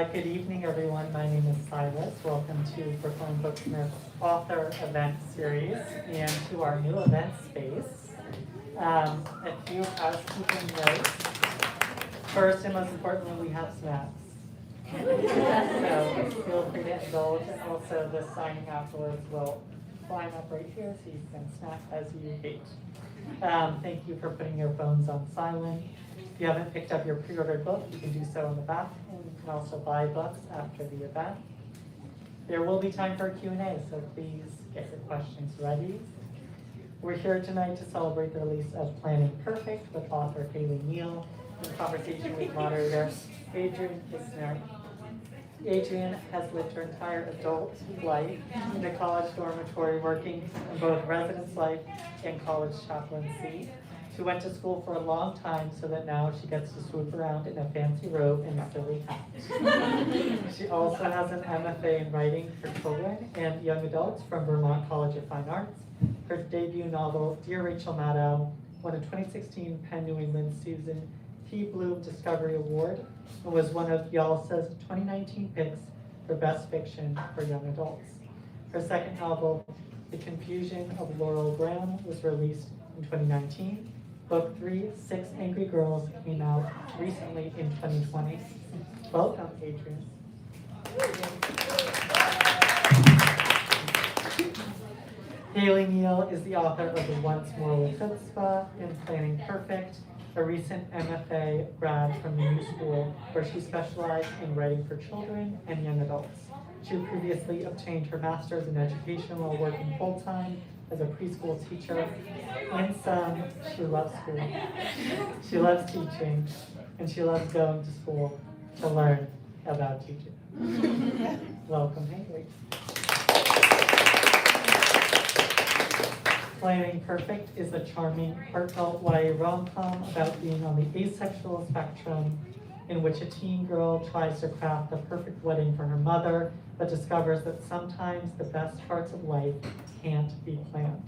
Good evening, everyone. My name is Silas. Welcome to Brookline Booksmith's author event series and to our new event space. A few housekeeping notes. First and most importantly, we have snacks. So feel free to indulge, and also the signing afterwards will line up right here so you can snack as you hate. Thank you for putting your phones on silent. If you haven't picked up your pre-ordered book, you can do so in the back, and you can also buy books after the event. There will be time for a Q&A, so please get your questions ready. We're here tonight to celebrate the release of Planning Perfect with author Haley Neal in conversation with moderator Adrienne Kisner. Adrienne has lived her entire adult life in a college dormitory, working in both residence life and college chaplaincy. She went to school for a long time so that now she gets to swoop around in a fancy robe and a silly hat. She also has an MFA in writing for children and young adults from Vermont College of Fine Arts. Her debut novel, Dear Rachel Maddow, won a 2016 Penn New England Susan T. Bloom Discovery Award and was one of YALSA's 2019 picks for Best Fiction for Young Adults. Her second novel, The Confusion of Laurel Graham, was released in 2019. Book 3, Six Angry Girls, came out recently in 2020. Welcome, Adrienne. Haley Neal is the author of The Once More with Chutzpah and Planning Perfect, a recent MFA grad from the New School, where she specialized in writing for children and young adults. She previously obtained her master's in education while working full-time as a preschool teacher. In sum, she loves school. She loves teaching, and she loves going to school to learn about teaching. Welcome, Haley. Planning Perfect is a charming, heartfelt YA rom-com about being on the asexual spectrum, in which a teen girl tries to craft the perfect wedding for her mother, but discovers that sometimes the best parts of life can't be planned.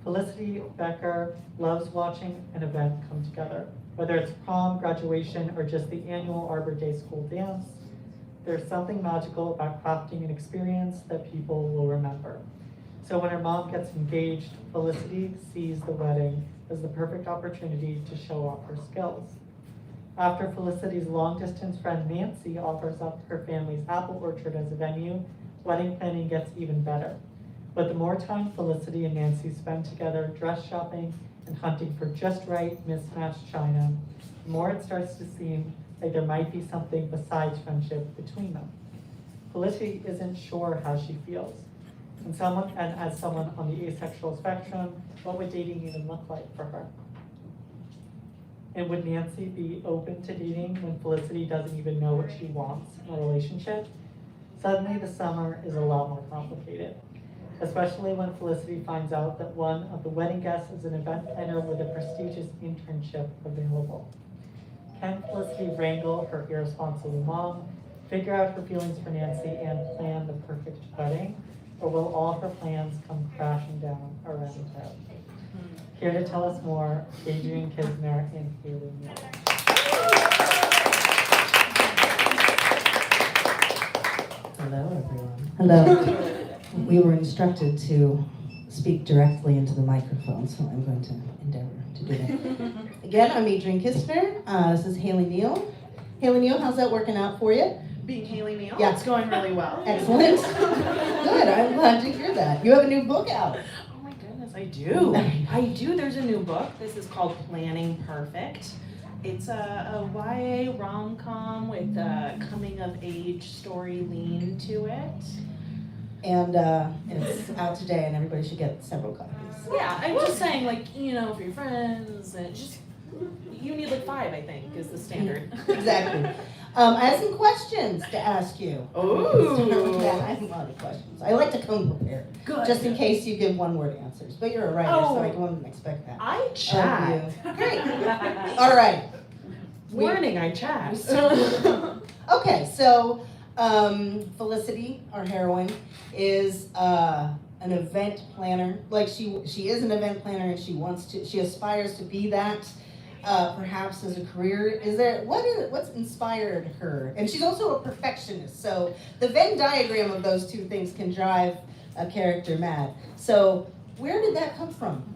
Felicity Becker loves watching an event come together. Whether it's prom, graduation, or just the annual Arbor Day school dance, there's something magical about crafting an experience that people will remember. So when her mom gets engaged, Felicity sees the wedding as the perfect opportunity to show off her skills. After Felicity's long-distance friend Nancy offers up her family's apple orchard as a venue, wedding planning gets even better. But the more time Felicity and Nancy spend together dress shopping and hunting for just right mismatched china, the more it starts to seem like there might be something besides friendship between them. Felicity isn't sure how she feels. And as someone on the asexual spectrum, what would dating even look like for her? And would Nancy be open to dating when Felicity doesn't even know what she wants in a relationship? Suddenly, the summer is a lot more complicated, especially when Felicity finds out that one of the wedding guests is an event planner with a prestigious internship available. Can Felicity wrangle her irresponsible mom, figure out her feelings for Nancy, and plan the perfect wedding? Or will all her plans come crashing down around her? Here to tell us more, Adrienne Kisner and Haley Neal. Hello, everyone. Hello. We were instructed to speak directly into the microphone, so I'm going to endeavor to do that. Again, I'm Adrienne Kisner. This is Haley Neal. Haley Neal, how's that working out for you? Being Haley Neal? Yeah. It's going really well. Excellent. Good, I'm glad to hear that. You have a new book out. Oh my goodness, I do. I do. There's a new book. This is called Planning Perfect. It's a YA rom-com with a coming-of-age story lean to it. And it's out today, and everybody should get several copies. Yeah, I'm just saying, like, you know, for your friends, and just, you need like 5, I think, is the standard. Exactly. I have some questions to ask you. Ooh. Yeah, I have a lot of questions. I like to come prepared. Good. Just in case you give one-word answers. But you're a writer, so I wouldn't expect that. I chat. Great. All right. Warning, I chat. Okay, so Felicity, our heroine, is an event planner. Like she is an event planner, and she aspires to be that. perhaps as a career? Is there what's inspired her? And she's also a perfectionist, so the Venn diagram of those two things can drive a character mad. So where did that come from?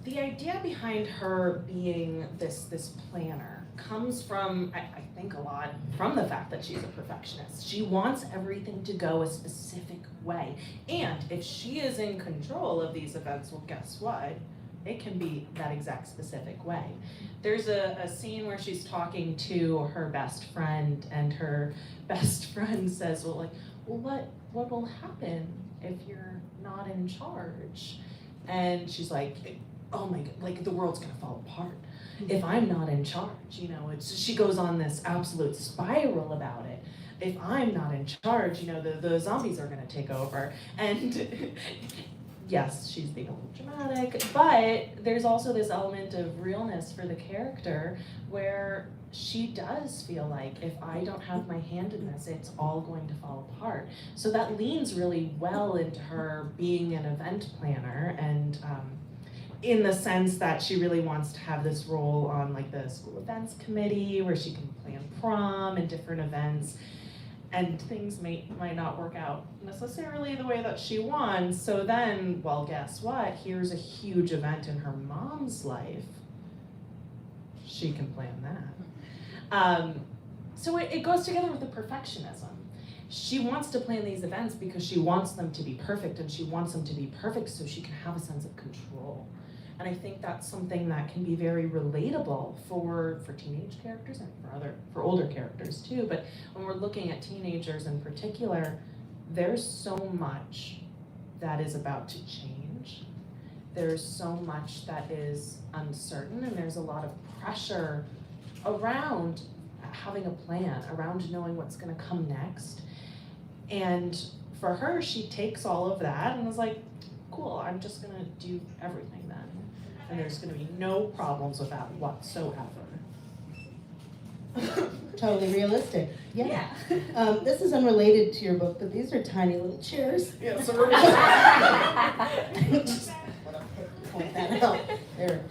The idea behind her being this planner comes from, I think, a lot from the fact that she's a perfectionist. She wants everything to go a specific way. And if she is in control of these events, well, guess what? It can be that exact specific way. There's a scene where she's talking to her best friend, and her best friend says, well, what will happen if you're not in charge? And she's like, oh my God, like the world's gonna fall apart if I'm not in charge. You know, she goes on this absolute spiral about it. If I'm not in charge, you know, the zombies are gonna take over. And yes, she's being a little dramatic, but there's also this element of realness for the character where she does feel like if I don't have my hand in this, it's all going to fall apart. So that leans really well into her being an event planner, and in the sense that she really wants to have this role on like the school events committee where she can plan prom and different events, and things might not work out necessarily the way that she wants. So then, well, guess what? Here's a huge event in her mom's life. She can plan that. So it goes together with the perfectionism. She wants to plan these events because she wants them to be perfect, and she wants them to be perfect so she can have a sense of control. And I think that's something that can be very relatable for teenage characters and for older characters too. But when we're looking at teenagers in particular, there's so much that is about to change. There's so much that is uncertain, and there's a lot of pressure around having a plan, around knowing what's gonna come next. And for her, she takes all of that and is like, cool, I'm just gonna do everything then. And there's gonna be no problems with that whatsoever. Totally realistic. Yeah. This is unrelated to your book, but these are tiny little chairs. Yeah, so we're Just want to point that out. There.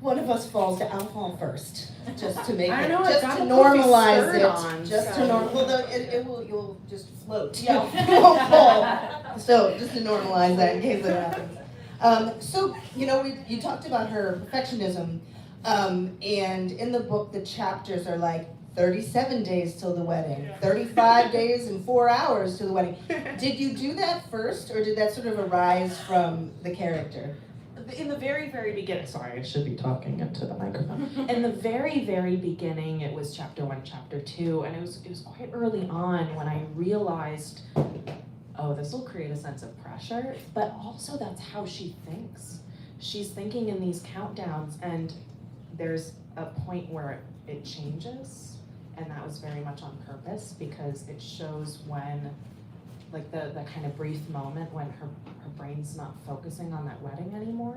One of us falls to I'll fall first, just to make I it, know, just got to a normalize skirt it, on, just so. to normal. Well, it will. You'll just float. Yeah. You won't fall. So just to normalize that in case it happens. So you know, you talked about her perfectionism, and in the book the chapters are like 37 days till the wedding, 35 days and 4 hours to the wedding. Did you do that first, or did that sort of arise from the character? In the very, very beginning, sorry, I should be talking into the microphone. In the very, very beginning, it was chapter 1, chapter 2, and it was quite early on when I realized, oh, this will create a sense of pressure, but also that's how she thinks. She's thinking in these countdowns, and there's a point where it changes, and that was very much on purpose because it shows when, like the kind of brief moment when her brain's not focusing on that wedding anymore.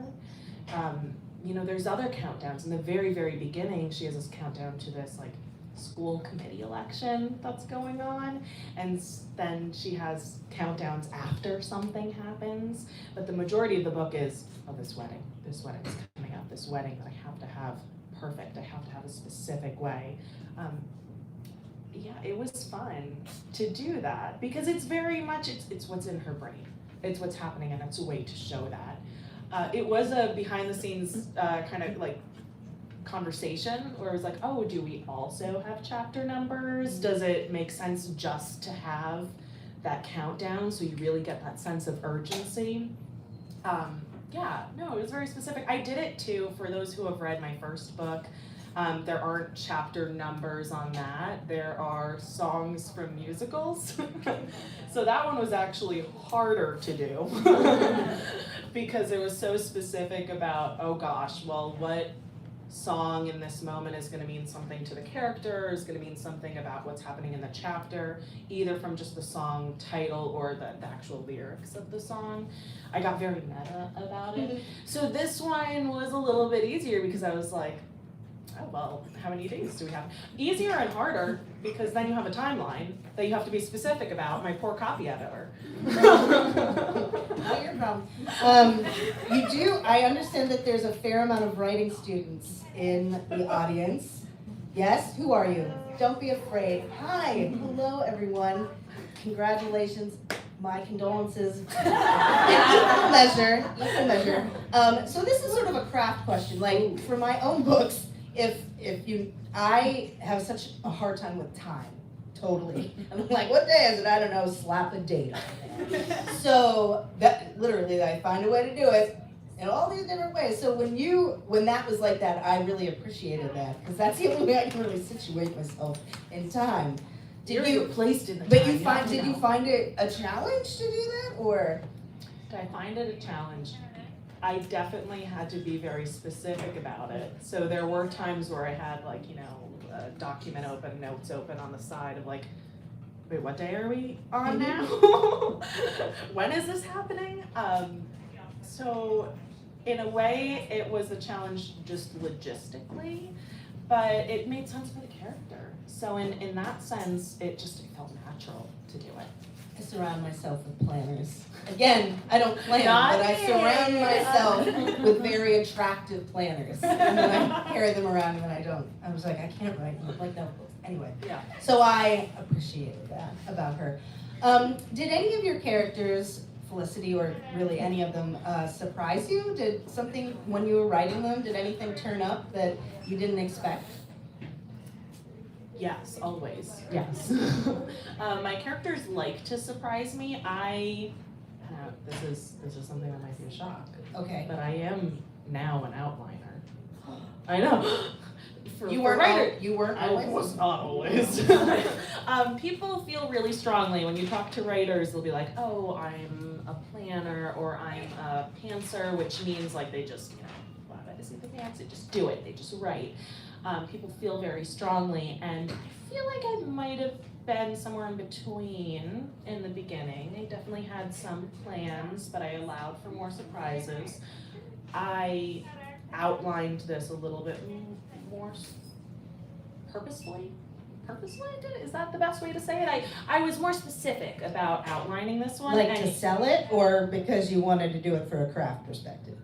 You know, there's other countdowns. In the very, very beginning, she has this countdown to this like school committee election that's going on, and then she has countdowns after something happens. But the majority of the book is, oh, this wedding's coming up, this wedding that I have to have perfect, I have to have a specific way. Yeah, it was fun to do that because it's very much, it's what's in her brain. It's what's happening, and it's a way to show that. It was a behind the scenes kind of like conversation where it was like, oh, do we also have chapter numbers? Does it make sense just to have that countdown so you really get that sense of urgency? Yeah, no, it was very specific. I did it too for those who have read my first book. There aren't chapter numbers on that. There are songs from musicals. So that one was actually harder to do because it was so specific about, oh gosh, well, what song in this moment is going to mean something to the character, is going to mean something about what's happening in the chapter, either from just the song title or the actual lyrics of the song. I got very meta about it. So this one was a little bit easier because I was like, oh, well, how many days do we have? Easier and harder. because then you have a timeline that you have to be specific about, my poor copy editor. Not your problem. You do, I understand that there's a fair amount of writing students in the audience. Yes, who are you? Don't be afraid. Hi, hello everyone. Congratulations, my condolences. Equal measure, equal measure. So this is sort of a craft question. Like for my own books, I have such a hard time with time. Totally. I'm like, what day is it? I don't know, slap a date on it. So that literally I find a way to do it in all these different ways. So when that was like that, I really appreciated that because that's the only way I can really situate myself in time. Did you placed in the But time, did you find it a challenge to do that, or? Did I find it a challenge? I definitely had to be very specific about it. So there were times where I had like, a document open, notes open on the side of like, wait, what day are we on now? When is this happening? So in a way, it was a challenge just logistically, but it made sense for the character. So in that sense, it felt natural to do it. I surround myself with planners. Again, I don't plan, Not but I me. surround myself with very attractive planners. And then I carry them around when I don't. I was like, I can't write. I'm like, no. Anyway. Yeah. So I appreciated that about her. Did any of your characters, Felicity or really any of them, surprise you? Did something, when you were writing them, did anything turn up that you didn't expect? Yes, always. Yes. My characters like to surprise me. This is something that might be a shock. Okay. But I am now an outliner. I know. You weren't I always? was not always. People feel really strongly when you talk to writers. They'll be like, "Oh, I'm a planner," or "I'm a pantser," which means like they just, wow, that isn't the pants. They just do it. They just write. People feel very strongly, and I feel like I might have been somewhere in between in the beginning. I definitely had some plans, but I allowed for more surprises. I outlined this a little bit more purposefully. Is that the best way to say it? I was more specific about outlining this one. Like to sell it, or because you wanted to do it for a craft perspective?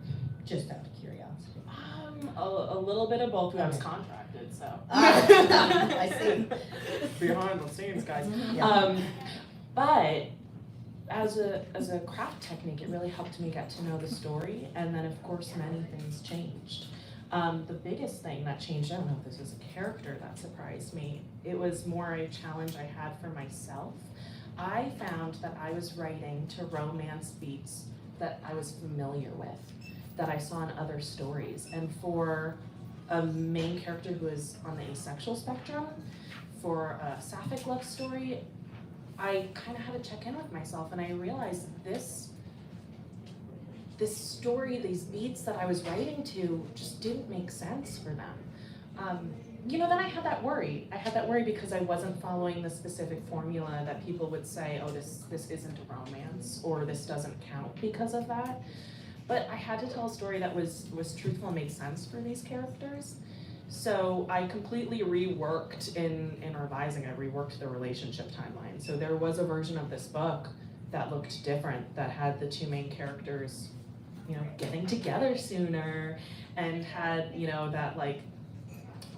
Just out of curiosity. A little bit of both. I was contracted, so. I see. Behind the scenes, guys. Yeah. But as a craft technique, it really helped me get to know the story, and then of course many things changed. The biggest thing that changed, I don't know if this is a character that surprised me, it was more a challenge I had for myself. I found that I was writing to romance beats that I was familiar with, that I saw in other stories. And for a main character who is on the asexual spectrum, for a sapphic love story, I kind of had to check in with myself, and I realized this story, these beats that I was writing to just didn't make sense for them. Then I had that worry. I had that worry because I wasn't following the specific formula that people would say, oh, this isn't a romance, or this doesn't count because of that. But I had to tell a story that was truthful and made sense for these characters. So I completely reworked in revising, I reworked the relationship timeline. So there was a version of this book that looked different, that had the two main characters, getting together sooner, and had, that like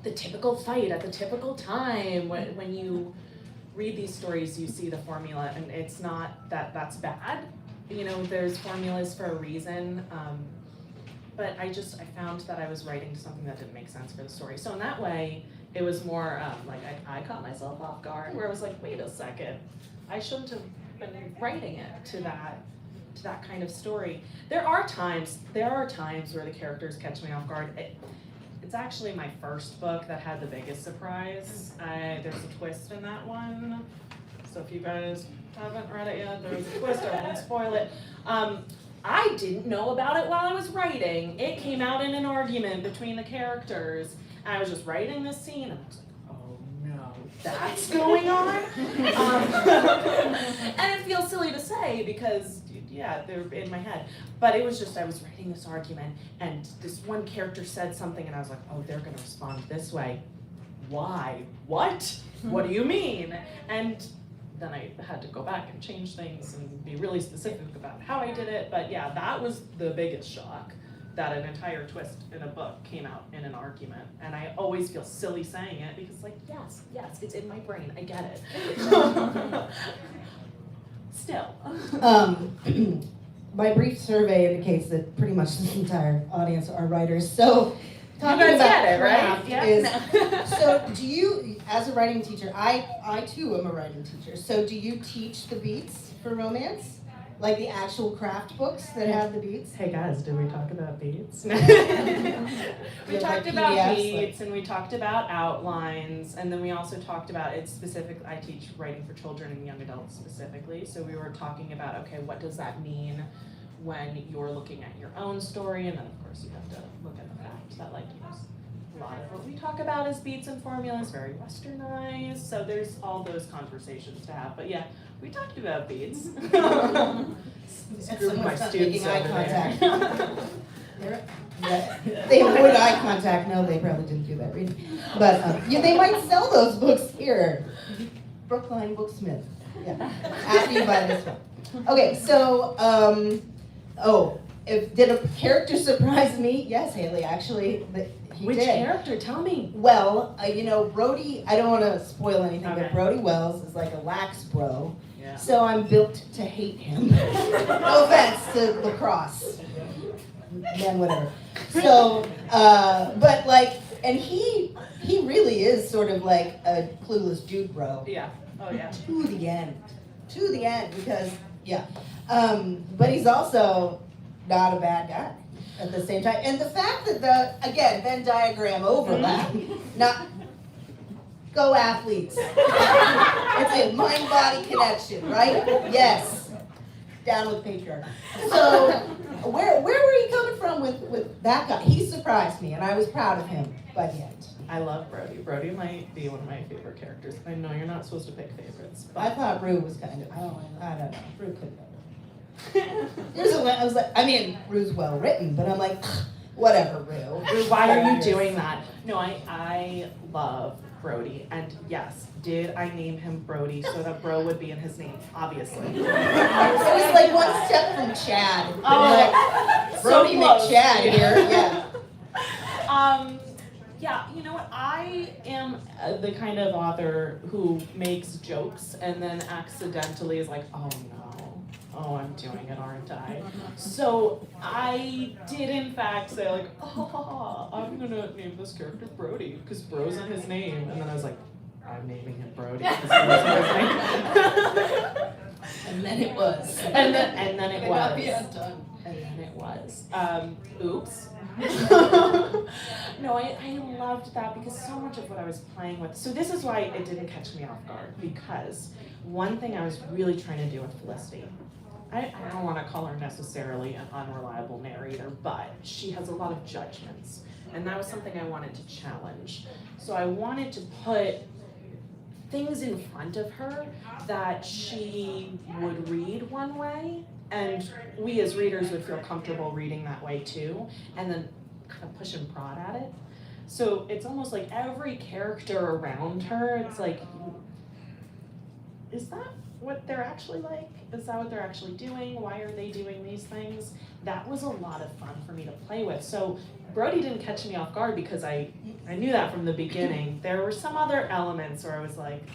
the typical fight at the typical time. When you read these stories, you see the formula, and it's not that that's bad. There's formulas for a reason. But I found that I was writing something that didn't make sense for the story. So in that way, it was more like I caught myself off guard, where I was like, wait a second, I shouldn't have been writing it to that kind of story. There are times where the characters catch me off guard. It's actually my first book that had the biggest surprise. There's a twist in that one. So if you guys haven't read it yet, there's a twist, I won't spoil it. I didn't know about it while I was writing. It came out in an argument between the characters. And I was just writing this scene, and I was like, oh no, that's going on? And it feels silly to say because, yeah, they're in my head. But it was just, I was writing this argument, and this one character said something, and I was like, oh, they're gonna respond this way. why? What? What do you mean? And then I had to go back and change things and be really specific about how I did it. But yeah, that was the biggest shock, that an entire twist in a book came out in an argument. And I always feel silly saying it because like, yes, it's in my brain, I get it. Still. My brief survey indicates that pretty much this entire audience are writers. So talking guys about get it, right? craft Yeah. is, so do you, as a writing teacher, I too am a writing teacher, so do you teach the beats for romance? Like the actual craft books that have the beats? Hey guys, did we talk about beats? We Yeah, talked like about PDFs, beats and we talked about outlines, and then we also talked about it specific. I teach writing for children and young adults specifically, so we were talking about, okay, what does that mean when you're looking at your own story, and then of course you have to look at the fact that like, a lot of what we talk about is beats and formulas, very westernized, so there's all those conversations to have. But yeah, we talked about beats. Screwed my Someone's not students making eye over there. They avoid eye contact. No, they probably didn't do that reading. But yeah, they might sell those books here. Brookline Booksmith. Yeah. After you buy this one. Okay, so, did a character surprise me? Yes, Haley, actually, he Which did. character? Tell me. Well, Brody, I don't want to spoil anything, Okay. but Brody Wells is like a lax bro. Yeah. So I'm built to hate him. No offense to lacrosse. Man, whatever. So, but like, and he really is sort of like a clueless Jude bro. Yeah. Oh yeah. To the end, because, yeah. But he's also not a bad guy at the same time. And the fact that again, Venn diagram overlap, not, go athletes. It's a mind-body connection, right? Yes. Down with patriarchy. So, where were you coming from with that guy? He surprised me, and I was proud of him by the end. I love Brody. Brody might be one of my favorite characters. I know you're not supposed to pick favorites, I but thought Rue was kind of, I don't know, Rue could have. I was like, Rue's well written, but I'm like, whatever, Rue. why are you doing that? No, I love Brody, and yes, did I name him Brody so that bro would be in his name? Obviously. It was like one step from Chad. Oh, Brody so close. McChad here, yeah. Yeah, you know what? I am the kind of author who makes jokes and then accidentally is like, oh no, oh I'm doing it, aren't I? So I did in fact say like, oh, I'm gonna name this character Brody because bro's in his name, and then I was like, I'm naming him Brody because bro's in his name. And then it was. And then it was. Undone. And then it was. Oops. No, I loved that because so much of what I was playing with. So this is why it didn't catch me off guard, because one thing I was really trying to do with Felicity, I don't want to call her necessarily an unreliable narrator, but she has a lot of judgments. And that was something I wanted to challenge. So I wanted to put things in front of her that she would read one way, and we as readers would feel comfortable reading that way too, and then kind of push and prod at it. So it's almost like every character around her, it's like, is that what they're actually like? Is that what they're actually doing? Why are they doing these things? That was a lot of fun for me to play with. So Brody didn't catch me off guard because I knew that from the beginning. There were some other elements where I was like,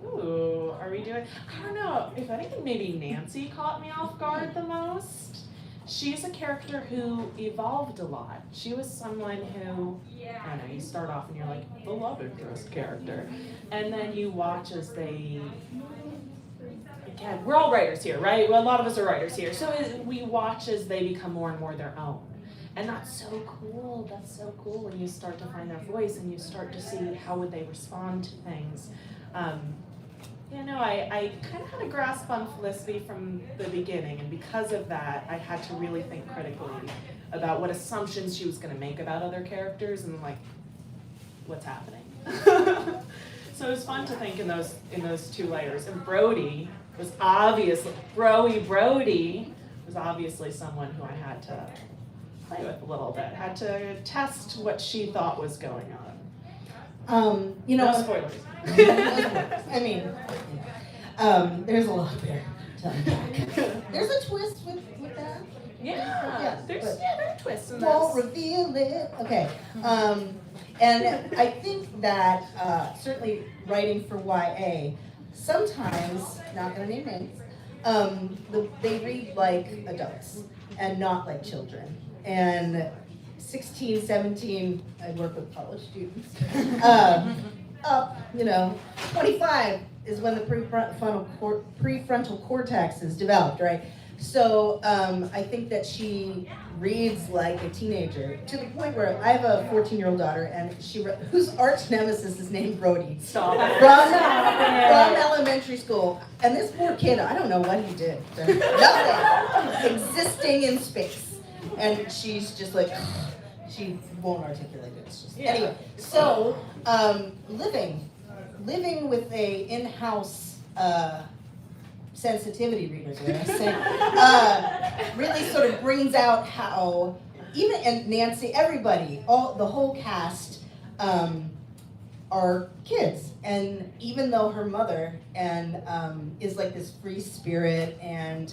ooh, are we doing? I don't know. If anything, maybe Nancy caught me off guard the most. She's a character who evolved a lot. She was someone who, I don't know, you start off and you're like, the love interest character. And then you watch as they, again, we're all writers here, right? Well, a lot of us are writers here. So we watch as they become more and more their own. And that's so cool. That's so cool when you start to find their voice and you start to see how would they respond to things. I kind of had a grasp on Felicity from the beginning, and because of that, I had to really think critically about what assumptions she was going to make about other characters, and like, what's happening. So it was fun to think in those two layers. And Brody was obviously Brody was obviously someone who I had to play with a little bit, had to test what she thought was going on. You know, No spoilers. I mean, there's a lot there to unpack. There's a twist with that. Yeah, there are twists in Won't this. reveal it. Okay. And I think that certainly writing for YA, sometimes, not gonna name names, they read like adults and not like children. And 16, 17, I work with college students, up, 25 is when the prefrontal cortex is developed, right? So I think that she reads like a teenager, to the point where I have a 14-year-old daughter, and whose arch nemesis is named Brody. Stop it. From elementary school. And this poor kid, I don't know what he did. Nothing. Existing in space. And she's just like, she won't articulate it. It's just, Anyway, so living with a in-house sensitivity reader, dare I say, really sort of brings out how and Nancy, everybody, the whole cast are kids, and even though her mother is like this free spirit and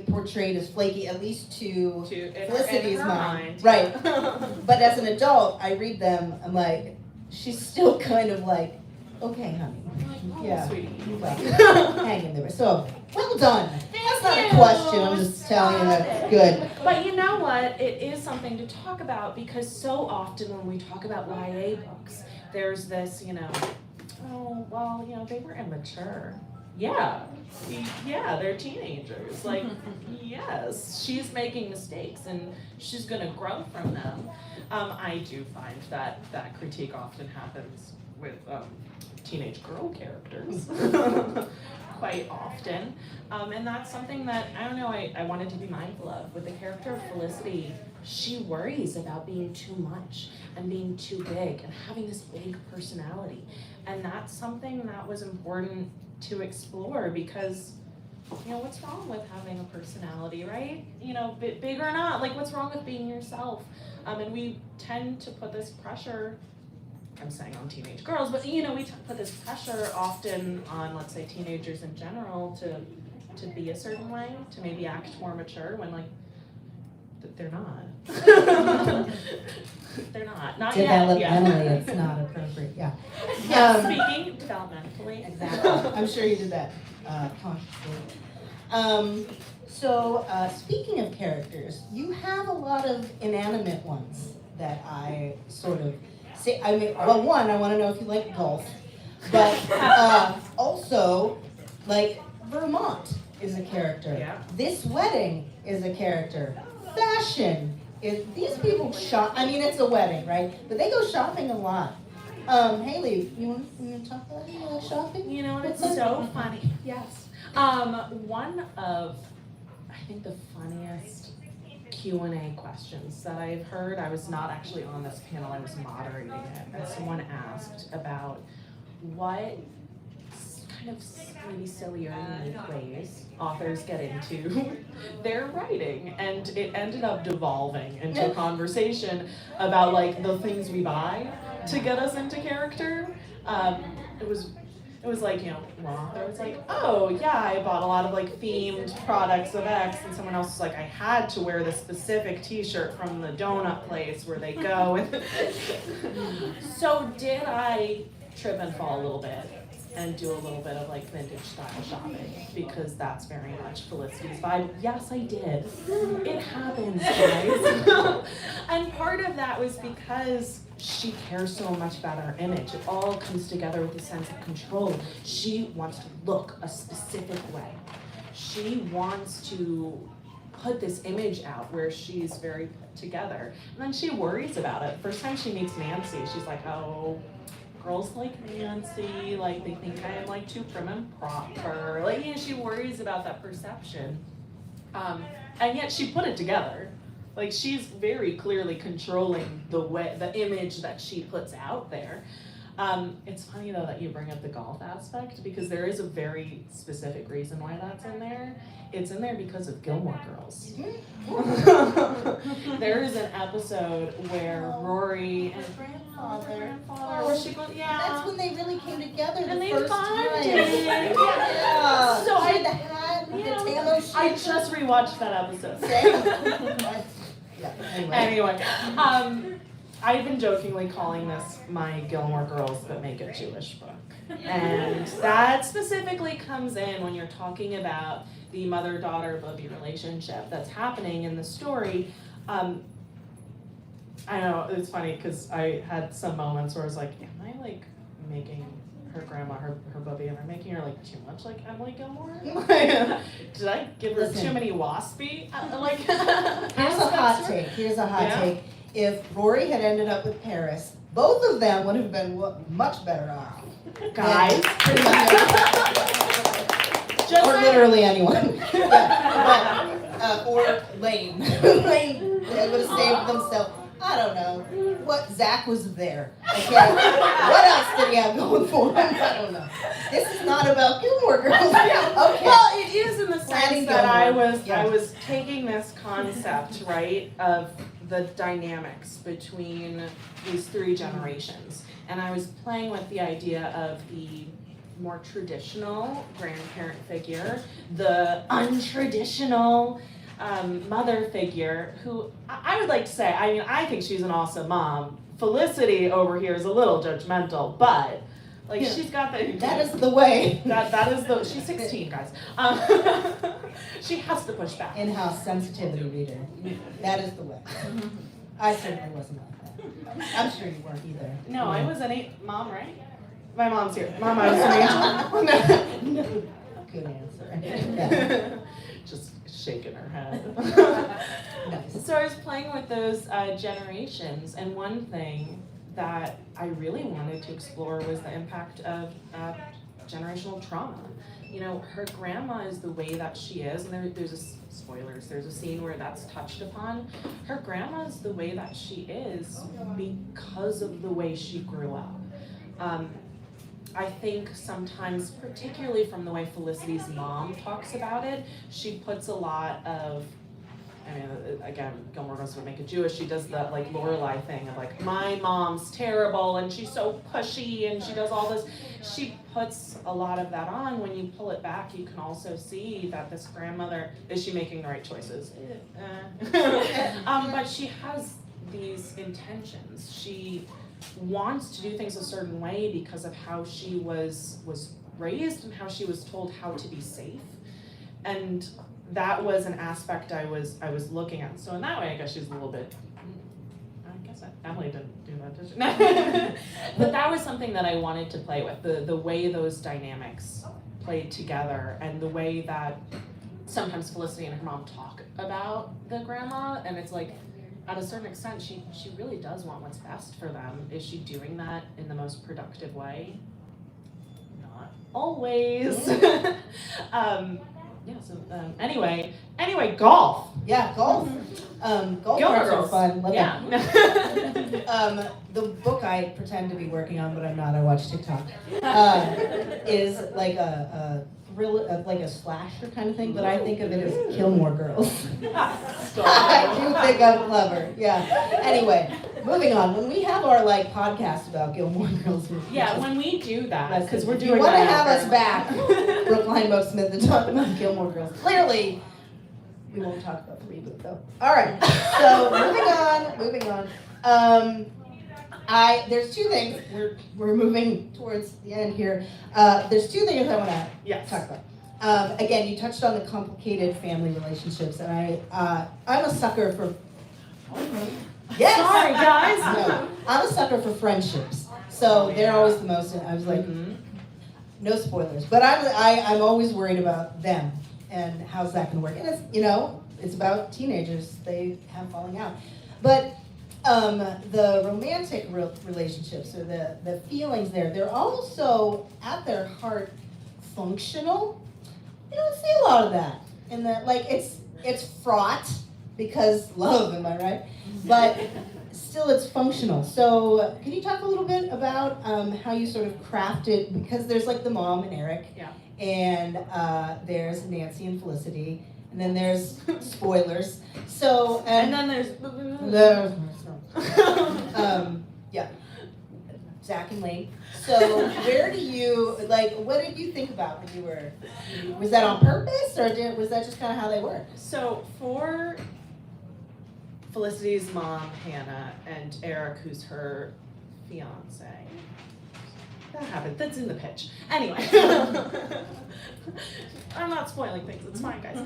portrayed as flaky, at least to Felicity's mind, right? But as an adult, I read them, I'm like, she's still kind of like, okay, honey. Yeah, sweetie. Hang in there. So, well done. That's not a question. I'm just telling you that's good. But you know what? It is something to talk about, because so often when we talk about YA books, there's this, oh, well, they were immature. Yeah, they're teenagers. Like, yes, she's making mistakes and she's gonna grow from them. I do find that critique often happens with teenage girl characters quite often. And that's something that, I don't know, I wanted to be mindful of. With the character of Felicity, she worries about being too much and being too big and having this big personality. And that's something that was important to explore, because, what's wrong with having a personality, right? Big or not, like, what's wrong with being yourself? And we tend to put this pressure, I'm saying on teenage girls, but we put this pressure often on, let's say, teenagers in general to be a certain way, to maybe act more mature, when they're not. They're not. Not Developmentally, yet. it's not appropriate. Yeah. Speaking developmentally. Exactly. I'm sure you did that consciously. So speaking of characters, you have a lot of inanimate ones that I sort of say. One, I want to know if you like golf, but also, like, Vermont is a character. Yeah. This wedding is a character. Fashion is, these people shop. I mean, it's a wedding, right? But they go shopping a lot. Haley, you want to talk about shopping? You know what? It's so funny. Yes. One of, I think, the funniest Q&A questions that I've heard. I was not actually on this panel. I was moderating it, and someone asked about what kind of maybe silly or unique ways authors get into their writing, and it ended up devolving into a conversation about, like, the things we buy to get us into character. It was like, one author was like, oh yeah, I bought a lot of, like, themed products of X, and someone else was like, I had to wear this specific t-shirt from the donut place where they go. So did I trip and fall a little bit and do a little bit of, like, vintage style shopping, because that's very much Felicity's vibe? Yes, I did. It happens, guys. And part of that was because she cares so much about her image. It all comes together with a sense of control. She wants to look a specific way. She wants to put this image out where she's very put together. And then she worries about it. First time she meets Nancy, she's like, oh, girls like Nancy, like, they think I am, like, too prim and proper. Like, she worries about that perception. And yet she put it together. Like, she's very clearly controlling the image that she puts out there. It's funny, though, that you bring up the golf aspect, because there is a very specific reason why that's in there. It's in there because of Gilmore Girls. There is an episode where Rory and grandfather. Or she goes, That's when they really came together And the they first bonded. time. Yeah. So I- I had the hat, the Yeah. Tamo shirt. I just rewatched that episode. Yeah, Anyway, I've been jokingly calling this my Gilmore Girls but Make It Jewish book. And that specifically comes in when you're talking about the mother-daughter Bubby relationship that's happening in the story. I know, it's funny because I had some moments where I was like, am I like making her grandma, her Bubby, am I making her like too much like Emily Gilmore? Did I give her too many waspy? Here's a hot take. Take. If Rory had ended up with Paris, both of them would have been much better off. Guys. Pretty much Just or like- literally anyone. Or Lane. Lane, they would have saved themselves. I don't know. What, Zach was there. Okay. What else did he have going for him? I don't know. This is not about Gilmore Girls. Okay. Well, it is in the sense Planning that I Gilmore. was taking this concept, right, of the dynamics between these three generations. And I was playing with the idea of the more traditional grandparent figure, the untraditional mother figure, who I would like to say, I mean, I think she's an awesome mom. Felicity over here is a little judgmental, but like she's got the. That is the way. That is the. She's 16, guys. She has to push back. In-house sensitivity reader. That is the way. I certainly wasn't like that. I'm sure you weren't either. No, I was an mom, right? My mom's here. Mom, I was an angel. Good answer. Yeah. Just shaking her head. Nice. So I was playing with those generations, and one thing that I really wanted to explore was the impact of generational trauma. You know, her grandma is the way that she is, and there's spoilers, there's a scene where that's touched upon. Her grandma is the way that she is because of the way she grew up. I think sometimes, particularly from the way Felicity's mom talks about it, she puts a lot of, I mean, again, Gilmore Girls would make it Jewish. She does the like Lorelai thing of like, my mom's terrible and she's so pushy and she does all this. She puts a lot of that on. When you pull it back, you can also see that this grandmother, is she making the right choices? But she has these intentions. She wants to do things a certain way because of how she was raised and how she was told how to be safe. And that was an aspect I was looking at. So in that way, I guess she's a little bit, I guess Emily didn't do that, did she? But that was something that I wanted to play with, the way those dynamics played together and the way that sometimes Felicity and her mom talk about the grandma, and it's like, at a certain extent, she really does want what's best for them. Is she doing that in the most productive way? Not always. Anyway, golf. Yeah, golf. Golf Gilmore carts are Girls. fun. Love Yeah. The book I pretend to be working on, but I'm not. I watch TikTok. Is like a thriller, like a slasher kind of thing, but I think of it as Gilmore Girls. I do think I'm clever. Yeah. Anyway, moving on. When we have our like podcast about Gilmore Girls, Yeah, when we do that, because we're if doing you want to that have us back, Brookline Booksmith, and talk about Gilmore Girls. Clearly, we won't talk about the reboot though. All right. So moving on. There's two things. We're moving towards the end here. There's two things I want to talk about. Again, you touched on the complicated family relationships, and I'm a sucker for. Yes. Sorry, guys. No, I'm a sucker for friendships. So they're always the most. I was like, no spoilers, but I'm always worried about them and how's that going to work. And it's about teenagers. They have falling out, but. The romantic relationships or the feelings they're also at their heart functional. You don't see a lot of that in that, like it's fraught because love, am I right? But still it's functional. So can you talk a little bit about how you sort of crafted, because there's like the mom and Eric, and there's Nancy and Felicity, and then there's spoilers. So and then there's Zach and Lane. So where do you, like, what did you think about when you were, was that on purpose, or was that just kind of how they were? So for Felicity's mom, Hannah, and Eric, who's her fiance, that happened, that's in the pitch. Anyway, I'm not spoiling things, it's fine, guys.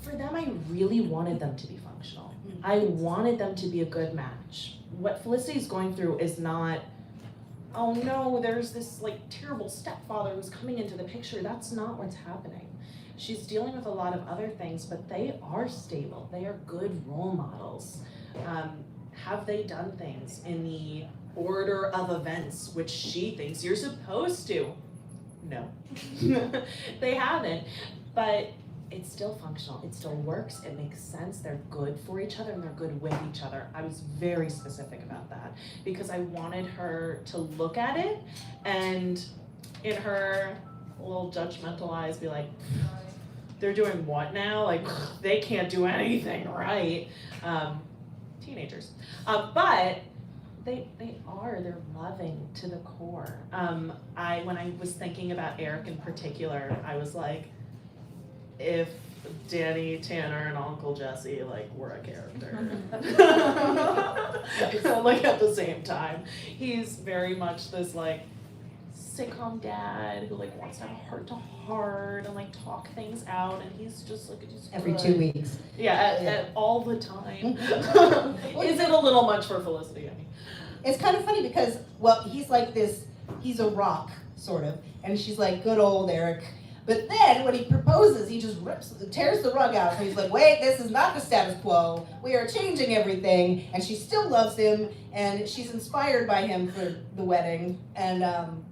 For them, I really wanted them to be functional. I wanted them to be a good match. What Felicity's going through is not, oh no, there's this like terrible stepfather who's coming into the picture. That's not what's happening. She's dealing with a lot of other things, but they are stable. They are good role models. Have they done things in the order of events, which she thinks you're supposed to? No, they haven't, but it's still functional, it still works, it makes sense, they're good for each other and they're good with each other. I was very specific about that because I wanted her to look at it and in her little judgmental eyes be like, they're doing what now? Like, they can't do anything right. Teenagers. But they're loving to the core. When I was thinking about Eric in particular, I was like, if Danny, Tanner, and Uncle Jesse like were a character, like at the same time, he's very much this like sitcom dad who like wants to have a heart to heart and like talk things out, and he's just like just Every good. 2 weeks. At all the time. Is it a little much for Felicity? I mean, It's kind of funny because, well, he's like this, he's a rock, sort of, and she's like, good old Eric. But then when he proposes, he just tears the rug out. So he's like, wait, this is not the status quo. We are changing everything. And she still loves him, and she's inspired by him for the wedding. And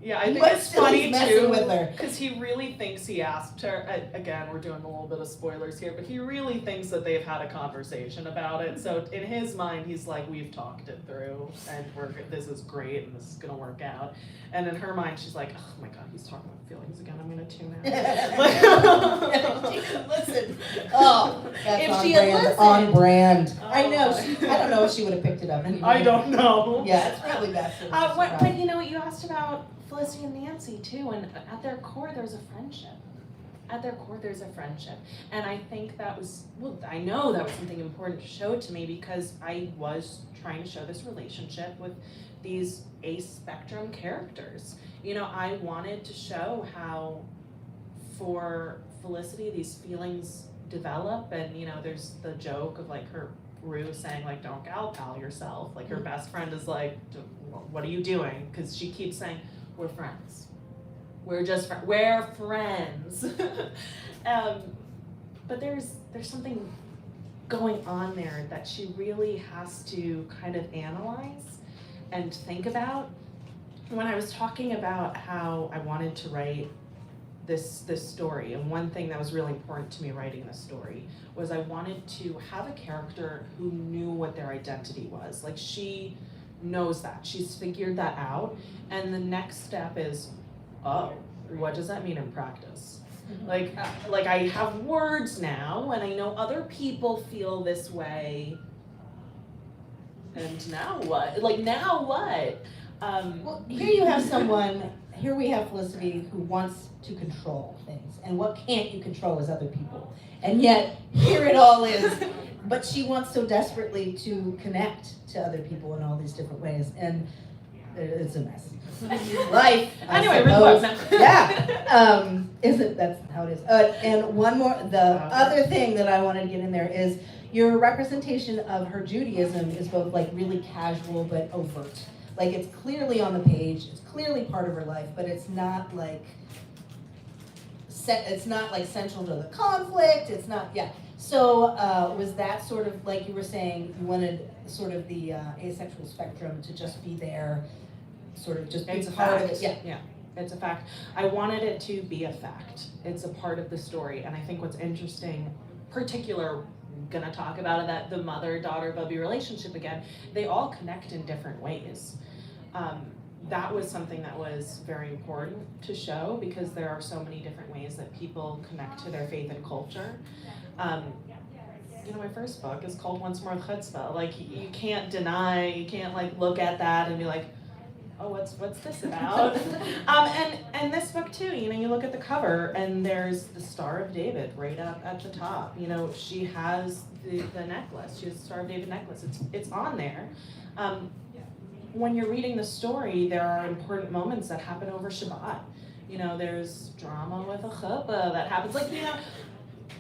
yeah, I think but it's still funny he's messing too, with her. because he really thinks he asked her. Again, we're doing a little bit of spoilers here, but he really thinks that they've had a conversation about it. So in his mind, he's like, we've talked it through, and this is great, and this is gonna work out. And in her mind, she's like, oh my god, he's talking about feelings again. I'm gonna tune out. Listen. Oh, that's If on she had brand. listened. On brand. Oh. I know. I don't know if she would have picked it up anyway. I don't know. Yeah, it's probably best. for her to But surprise. you know what, you asked about Felicity and Nancy too, and at their core there's a friendship. At their core there's a friendship. And I think that was, well, I know that was something important to show to me because I was trying to show this relationship with these ace spectrum characters. You know, I wanted to show how for Felicity these feelings develop, and you know, there's the joke of like her Rue saying like, don't gal pal yourself. Like her best friend is like, what are you doing? Because she keeps saying, we're friends. We're just we're friends. But there's something going on there that she really has to kind of analyze and think about. When I was talking about how I wanted to write this story, and one thing that was really important to me writing this story was I wanted to have a character who knew what their identity was. Like she knows that, she's figured that out, and the next step is, oh, what does that mean in practice? Like I have words now, and I know other people feel this way, and now what? Like now what? Well, here you have someone, here we have Felicity who wants to control things, and what can't you control is other people. And yet, here it all is, but she wants so desperately to connect to other people in all these different ways, and it's a mess. Life, I Anyway, read the book now. Yeah, that's how it is. And one more, the other thing that I wanted to get in there is your representation of her Judaism is both like really casual but overt. Like it's clearly on the page, it's clearly part of her life, but it's not like central to the conflict. It's not, yeah. So was that sort of like you were saying, you wanted sort of the asexual spectrum to just be there, sort of just be It's a part fact. of it? Yeah, it's a fact. I wanted it to be a fact. It's a part of the story, and I think what's interesting, I'm gonna talk about it, that the mother-daughter Bubby relationship again, they all connect in different ways. That was something that was very important to show because there are so many different ways that people connect to their faith and culture. You know, my first book is called Once More with Chutzpah. Like, you can't deny, you can't like look at that and be like, oh, what's this about? And this book too, you look at the cover and there's the Star of David right up at the top. She has the necklace. She has the Star of David necklace. It's on there. When you're reading the story, there are important moments that happen over Shabbat. There's drama with a chuppah that happens.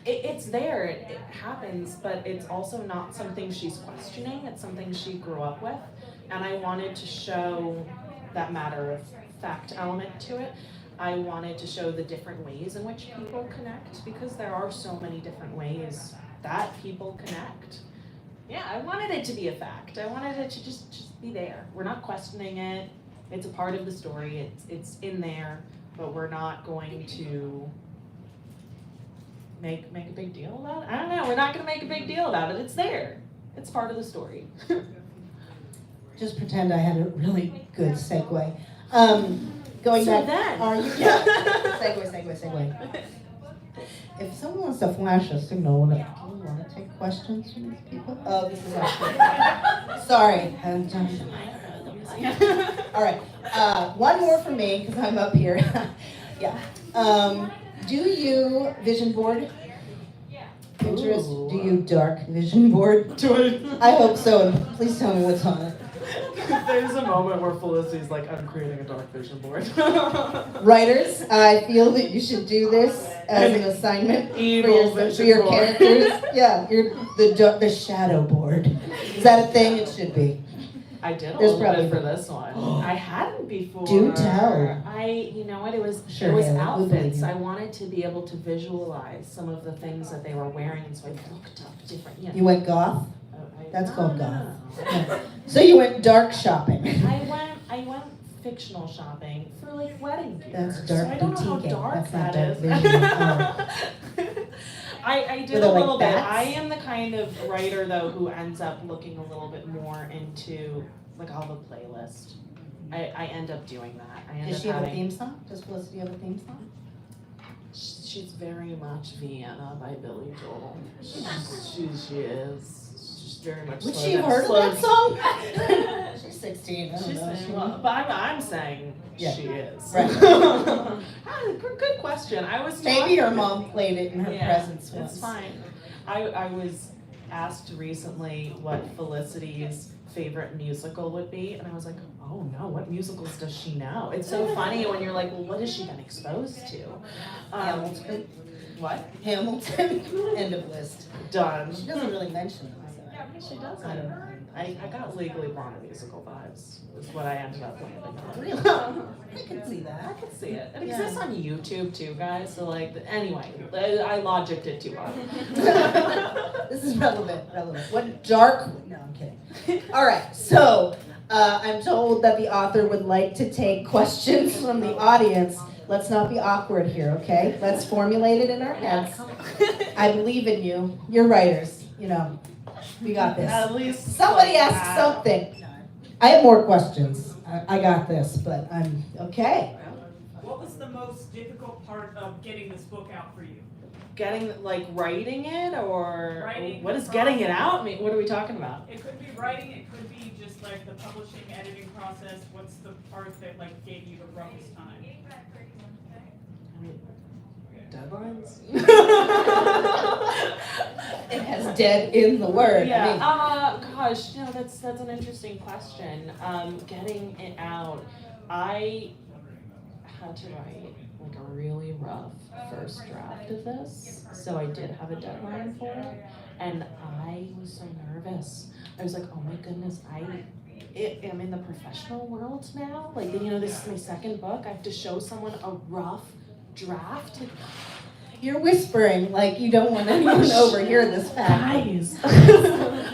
It's there, it happens, but it's also not something she's questioning. It's something she grew up with. And I wanted to show that matter of fact element to it. I wanted to show the different ways in which people connect, because there are so many different ways that people connect. Yeah, I wanted it to be a fact. I wanted it to just be there. We're not questioning it. It's a part of the story. It's in there, but we're not going to make a big deal about it. I don't know. We're not going to make a big deal about it. It's there. It's part of the story. Just pretend I had a really good segue. Going So back, then. are you? Yeah. segue. If someone wants to flash a signal, do you want to take questions from these people? Oh, this is actually. Sorry, I'm done. All right. One more from me because I'm up here. Yeah. Do you vision board? Pinterest? Ooh. Do you dark vision board? I hope so. And please tell me what's on it. There's a moment where Felicity's like, I'm creating a dark vision board. Writers, I feel that you should do this as an assignment for your board. characters. Yeah, the shadow board. Is that a thing? It should be. I did a There's little probably- bit for this one. I hadn't before. Do tell. You know what? It was Sure, it was Haley, we believe outfits. you. I wanted to be able to visualize some of the things that they were wearing, so I looked up different. You went goth? I- That's no, called no, goth. no. No. So you went dark shopping. I went fictional shopping for like wedding gear. That's dark So I don't know how boutiquing. dark That's not that dark is. vision. I Were did there, a like, little bit. bats? I am the kind of writer though who ends up looking a little bit more into like I'll have a playlist. I end up doing that. I end Does up she have a having theme song? Does Felicity have a theme song? she's very much Vienna by Billy Joel. She is. She's very much Would slow she have down- heard of slow- that song? She's 16. I don't She's know. saying, well, but I'm saying Yeah. she is. Right. Good question. I was Maybe her talking- mom played it in her Yeah, presence once. It's fine. I was asked recently what Felicity's favorite musical would be, and I was like, oh no, what musicals does she know? It's so funny when you're like, well, what has she been exposed to? Hamilton. What? Hamilton. End of list. Done. She doesn't really mention it. She doesn't. I don't know. I got Legally Blonde musical vibes. Is what I ended up landing on. Really? I can see I that. can see it. It Yeah. exists on YouTube too, guys. So like, anyway, I logicked it too hard. This is relevant. What dark? No, I'm kidding. All right, so I'm told that the author would like to take questions from the audience. Let's not be awkward here, okay? Let's formulate it in our heads. I believe in you. You're writers. We got this. At least Somebody like ask that. something. I have more questions. I got this, but I'm okay. What was the most difficult part of getting this book out for you? Getting like writing it, or Writing what the does getting it process. out mean? What are we talking about? It could be writing, it could be just like the publishing, editing process. What's the part that like gave you the roughest time? Deadlines. It has dead in the word. Yeah. I mean, Gosh, that's an interesting question. Getting it out, I had to write like a really rough first draft of this, so I did have a deadline for it, and I was so nervous. I was like, oh my goodness, I'm in the professional world now. Like, this is my second book. I have to show someone a rough draft. Like, you're whispering like you don't want anyone to overhear this fact. guys.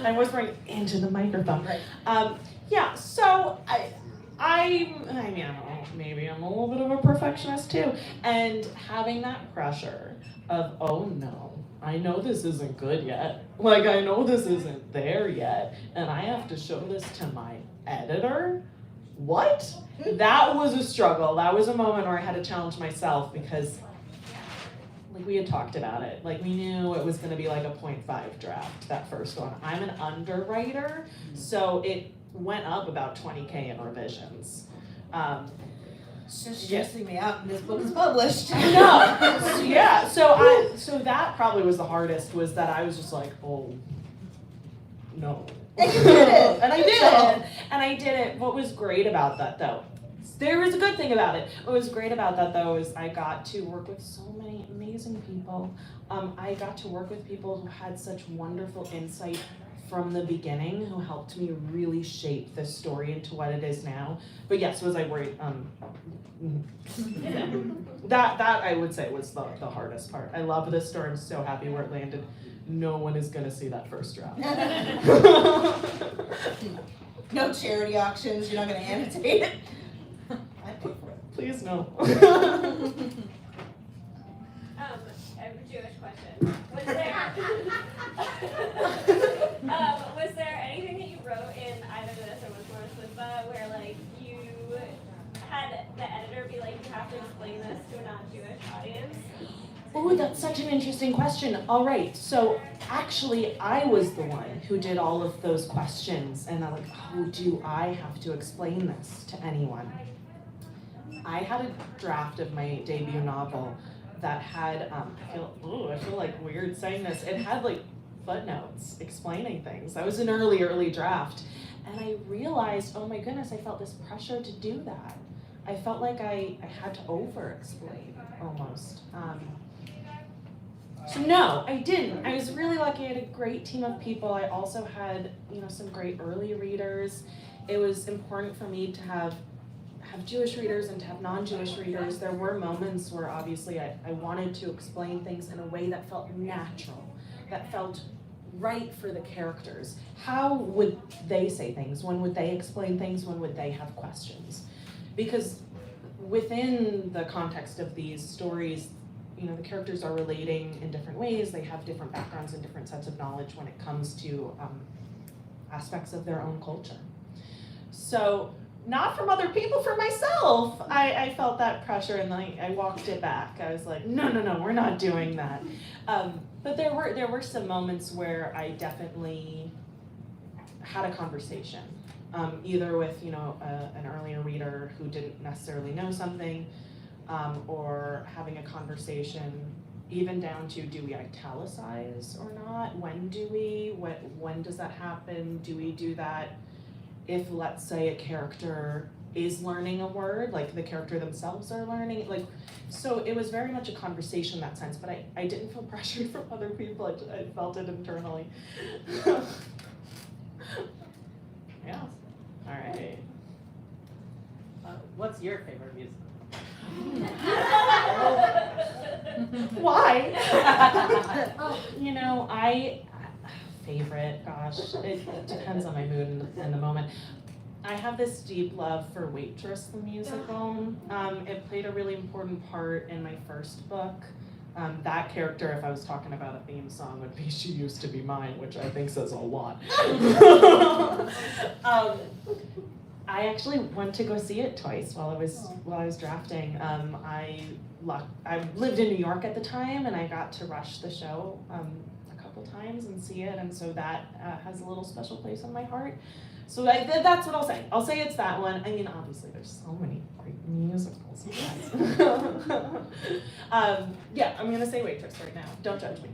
I'm whispering into the microphone. Right. Yeah, so I mean, I don't know, maybe I'm a little bit of a perfectionist too. And having that pressure of, oh no, I know this isn't good yet. Like, I know this isn't there yet. And I have to show this to my editor? What? That was a struggle. That was a moment where I had to challenge myself because we had talked about it. Like, we knew it was going to be like a 0.5 draft, that first one. I'm an underwriter, so it went up about 20K in revisions. Just stressing me out, and this book is published. I know. So, yeah. So that probably was the hardest. Was that I was just like, oh, no. And you did it. And I did it. And I did it. What was great about that, though? There was a good thing about it. What was great about that, though, is I got to work with so many amazing people. I got to work with people who had such wonderful insight from the beginning, who helped me really shape this story into what it is now. But yes, was I worried? That I would say was the hardest part. I love this story. I'm so happy where it landed. No one is gonna see that first draft. No charity auctions. You're not going to annotate it. I pay for it. Please no. I have a Jewish question. Was there anything that you wrote in either this or Wisma where like you had the editor be like, you have to explain this to a non-Jewish audience? Oh, that's such an interesting question. All right, so actually I was the one who did all of those questions, and I'm like, oh, do I have to explain this to anyone? I had a draft of my debut novel that had, I feel like weird saying this, it had like footnotes explaining things. That was an early draft. And I realized, oh my goodness, I felt this pressure to do that. I felt like I had to over-explain almost. So no, I didn't. I was really lucky. I had a great team of people. I also had, some great early readers. It was important for me to have Jewish readers and to have non-Jewish readers. There were moments where obviously I wanted to explain things in a way that felt natural, that felt right for the characters. How would they say things? When would they explain things? When would they have questions? Because within the context of these stories, the characters are relating in different ways. They have different backgrounds and different sets of knowledge when it comes to aspects of their own culture. So not from other people, for myself, I felt that pressure, and I walked it back. I was like, no, we're not doing that. But there were some moments where I definitely had a conversation, either with an earlier reader who didn't necessarily know something, or having a conversation, even down to, do we italicize or not? When do we? When does that happen? Do we do that if, let's say, a character is learning a word, like the character themselves are learning? So it was very much a conversation in that sense, but I didn't feel pressured from other people. I felt it internally. Yeah. All right. What's your favorite music? Why? Favorite, gosh, it depends on my mood in the moment. I have this deep love for Waitress, the musical. It played a really important part in my first book. That character, if I was talking about a theme song, would be She Used to Be Mine, which I think says a lot. I actually went to go see it twice while I was drafting. I lived in New York at the time, and I got to rush the show a couple times and see it, and so that has a little special place in my heart. So that's what I'll say. I'll say it's that one. I mean, obviously, there's so many great musicals, you guys. Yeah, I'm gonna say Waitress right now. Don't judge me.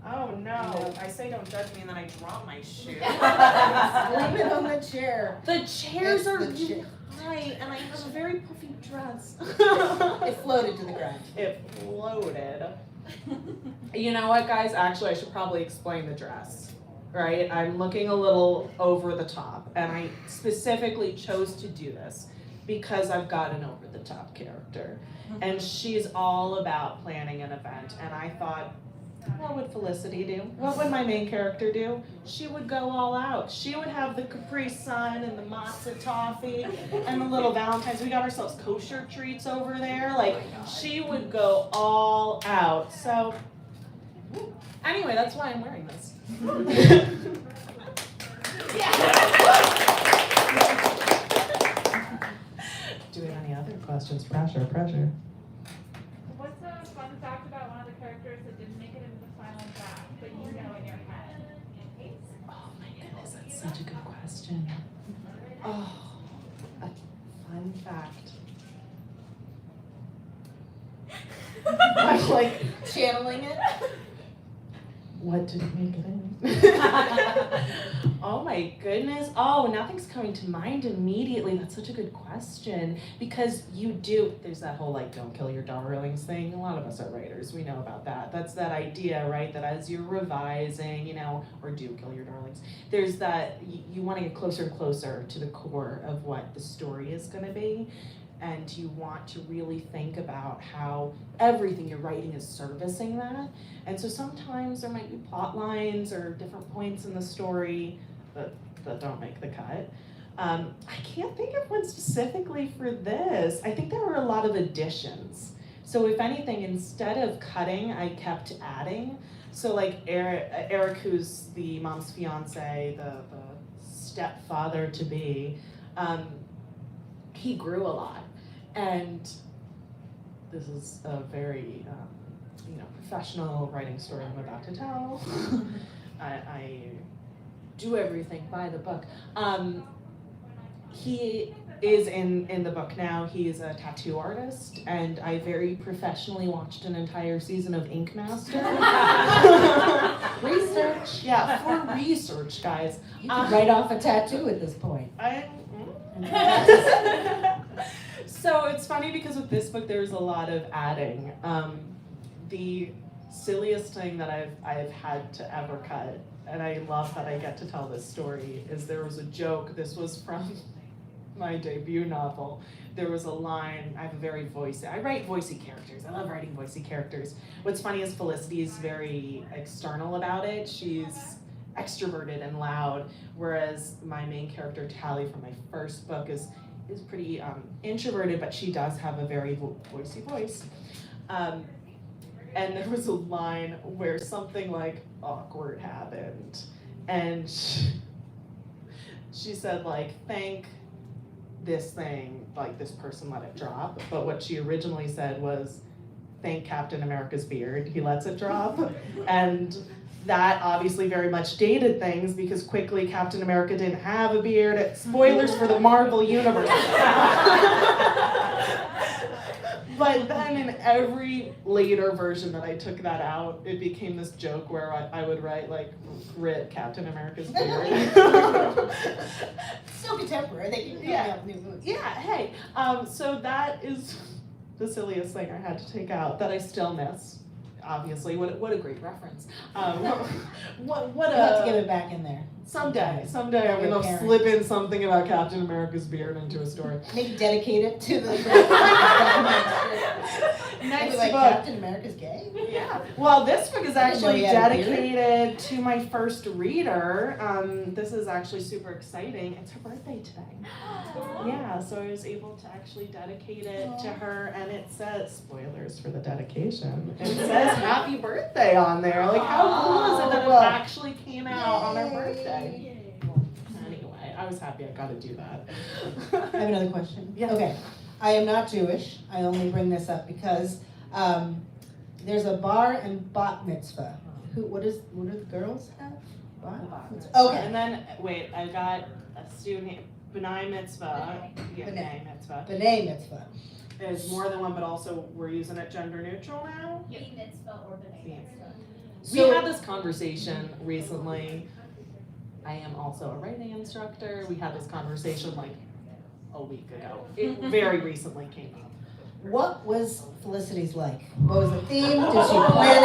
Oh no! I say don't judge me, and then I drop my shoe. Blame it on the chair. The chairs It's are the really high, and I have a very puffy dress. It floated to the ground. It floated. You know what, guys? Actually, I should probably explain the dress, right? I'm looking a little over the top, and I specifically chose to do this because I've got an over-the-top character, and she's all about planning an event, and I thought, what would Felicity do? What would my main character do? She would go all out. She would have the Capri Sun and the matzo toffee and the little Valentine's. We got ourselves kosher treats over there. She would go all out. So, anyway, that's why I'm wearing this. Do we have any other questions? Pressure. What's a fun fact about one of the characters that didn't make it into the final draft, but you know in your head? Oh my goodness, that's such a good question. Oh. fact. I'm like, Channeling it. what didn't make it in? Oh my goodness. Oh, nothing's coming to mind immediately. That's such a good question. Because there's that whole like, don't kill your darlings thing. A lot of us are writers. We know about that. That's that idea, right? That as you're revising, or do kill your darlings, there's that, you want to get closer and closer to the core of what the story is going to be. And you want to really think about how everything you're writing is servicing that. And so sometimes there might be plot lines or different points in the story that don't make the cut. I can't think of one specifically for this. I think there were a lot of additions. So if anything, instead of cutting, I kept adding. So like Eric, who's the mom's fiance, the stepfather to be, he grew a lot. And this is a very, professional writing story I'm about to tell. I do everything by the book. He is in the book now. He is a tattoo artist, and I very professionally watched an entire season of Ink Master. Research. Yeah, for research, guys. You can write off a tattoo at this point. So it's funny because with this book there's a lot of adding. The silliest thing that I've had to ever cut, and I love that I get to tell this story, is there was a joke. This was from my debut novel. There was a line. I write voicey characters. I love writing voicey characters. What's funny is Felicity is very external about it. She's extroverted and loud, whereas my main character Tally from my first book is pretty introverted, but she does have a very voicey voice. And there was a line where something like awkward happened, and she said like, thank this thing, like this person let it drop, but what she originally said was, thank Captain America's beard, he lets it drop. And that obviously very much dated things because quickly Captain America didn't have a beard. Spoilers for the Marvel Universe. But then in every later version that I took that out, it became this joke where I would write like, "Rip Captain America's beard." Still contemporary. They can out new movies. Yeah. Hey. So that is the silliest thing I had to take out that I still miss. Obviously, what a great reference. What We'll have to get it back in there. Someday I'm Your gonna parents. slip in something about Captain America's beard into a story. Maybe dedicate it to the Next like book. Captain America's gay. Yeah. Well, this book is I didn't know actually he had a beard. dedicated to my first reader. This is actually super exciting. It's her birthday today. Yeah, so I was able to actually dedicate it to her, and it says, spoilers for the dedication, it says happy birthday on there. Like, how cool is it that it actually came out on her birthday? Anyway, I was happy I got to do that. I have another question. Yeah. Okay. I am not Jewish. I only bring this up because there's a bar and bat mitzvah. What do the girls have? Bat mitzvah. Okay. And then, wait, I got a student, B'nai Mitzvah. Yeah, B'nai. B'nai Mitzvah. B'nai mitzvah. There's more than one, but also we're using it gender neutral now. Bar mitzvah or b'nai mitzvah. We had this conversation recently. I am also a writing instructor. We had this conversation like a week ago. It very recently came up. What was Felicity's like? What was the theme? Did she plan